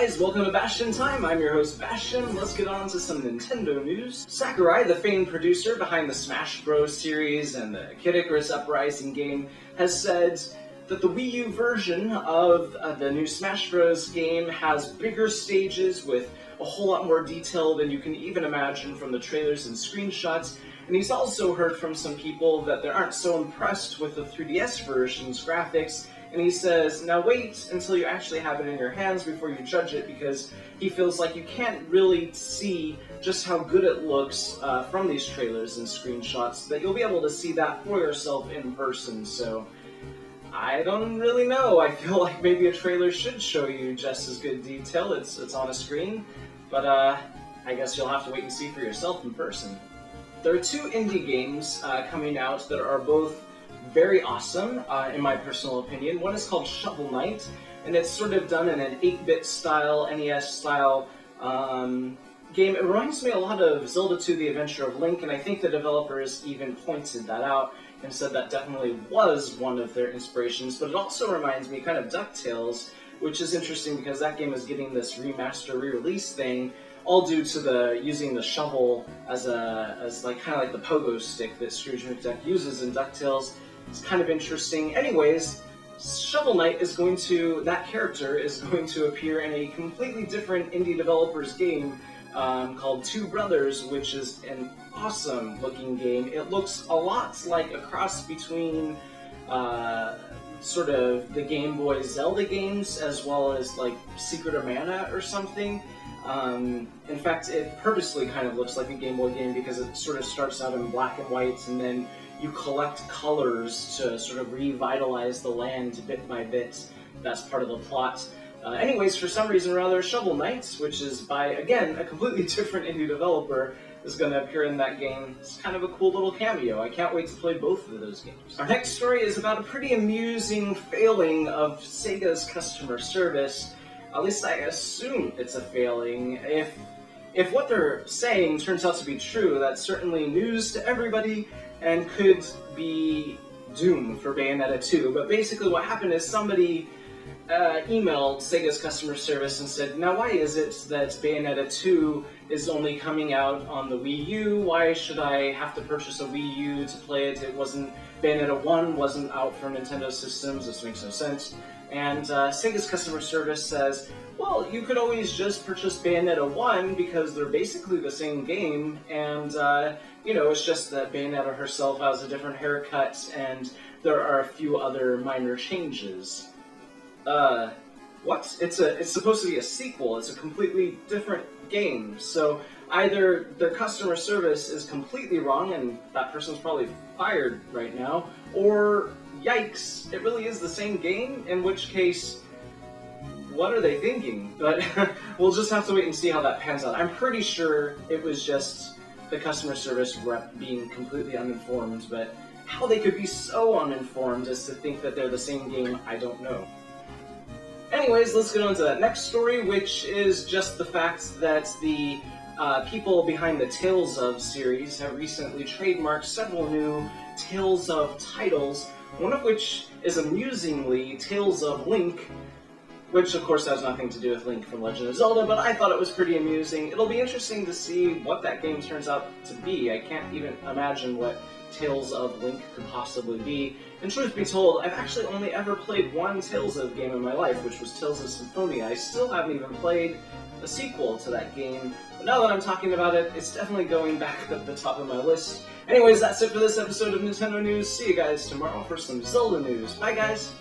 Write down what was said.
guys, welcome to Bastian Time. I'm your host Bastian. Let's get on to some Nintendo news. Sakurai, the famed producer behind the Smash Bros. Series and the Kid Icarus Uprising game, has said that the Wii U version of the new Smash Bros. Game has bigger stages with a whole lot more detail than you can even imagine from the trailers and screenshots. And he's also heard from some people that they aren't so impressed with the 3DS version's graphics. And he says, now wait until you actually have it in your hands before you judge it, because he feels like you can't really see just how good it looks from these trailers and screenshots, that you'll be able to see that for yourself in person. So I don't really know. I feel like maybe a trailer should show you just as good detail. It's on a screen, but I guess you'll have to wait and see for yourself in person. There are two indie games coming out that are both very awesome, in my personal opinion. One is called Shovel Knight, and it's sort of done in an 8-bit style, NES style game. It reminds me a lot of Zelda 2: The Adventure of Link, and I think the developers even pointed that out and said that definitely was one of their inspirations. But it also reminds me kind of DuckTales, which is interesting because that game is getting this remaster re-release thing, all due to the using the shovel as like kind of like the pogo stick that Scrooge McDuck uses in DuckTales. It's kind of interesting. Anyways, Shovel Knight that character is going to appear in a completely different indie developer's game called Two Brothers, which is an awesome looking game. It looks a lot like a cross between sort of the Game Boy Zelda games as well as like Secret of Mana or something. In fact, it purposely kind of looks like a Game Boy game because it sort of starts out in black and white, and then you collect colors to sort of revitalize the land bit by bit. That's part of the plot. Anyways, for some reason or other, Shovel Knight, which is by, again, a completely different indie developer, is going to appear in that game. It's kind of a cool little cameo. I can't wait to play both of those games. Our next story is about a pretty amusing failing of Sega's customer service. At least I assume it's a failing. If what they're saying turns out to be true, that's certainly news to everybody and could be doom for Bayonetta 2. But basically what happened is somebody emailed Sega's customer service and said, now why is it that Bayonetta 2 is only coming out on the Wii U? Why should I have to purchase a Wii U to play it? Bayonetta 1 wasn't out for Nintendo systems. This makes no sense. And Sega's customer service says, well, you could always just purchase Bayonetta 1 because they're basically the same game, and it's just that Bayonetta herself has a different haircut, and there are a few other minor changes. What? It's supposed to be a sequel. It's a completely different game. So either their customer service is completely wrong, and that person's probably fired right now, or yikes, it really is the same game, in which case, what are they thinking? But we'll just have to wait and see how that pans out. I'm pretty sure it was just the customer service rep being completely uninformed, but how they could be so uninformed as to think that they're the same game, I don't know. Anyways, let's get on to that next story, which is just the fact that the people behind the Tales of series have recently trademarked several new Tales of titles, one of which is amusingly Tales of Link, which of course has nothing to do with Link from Legend of Zelda, but I thought it was pretty amusing. It'll be interesting to see what that game turns out to be. I can't even imagine what Tales of Link could possibly be. And truth be told, I've actually only ever played one Tales of game in my life, which was Tales of Symphonia. I still haven't even played a sequel to that game, but now that I'm talking about it, it's definitely going back at the top of my list. Anyways, that's it for this episode of Nintendo News. See you guys tomorrow for some Zelda news. Bye, guys!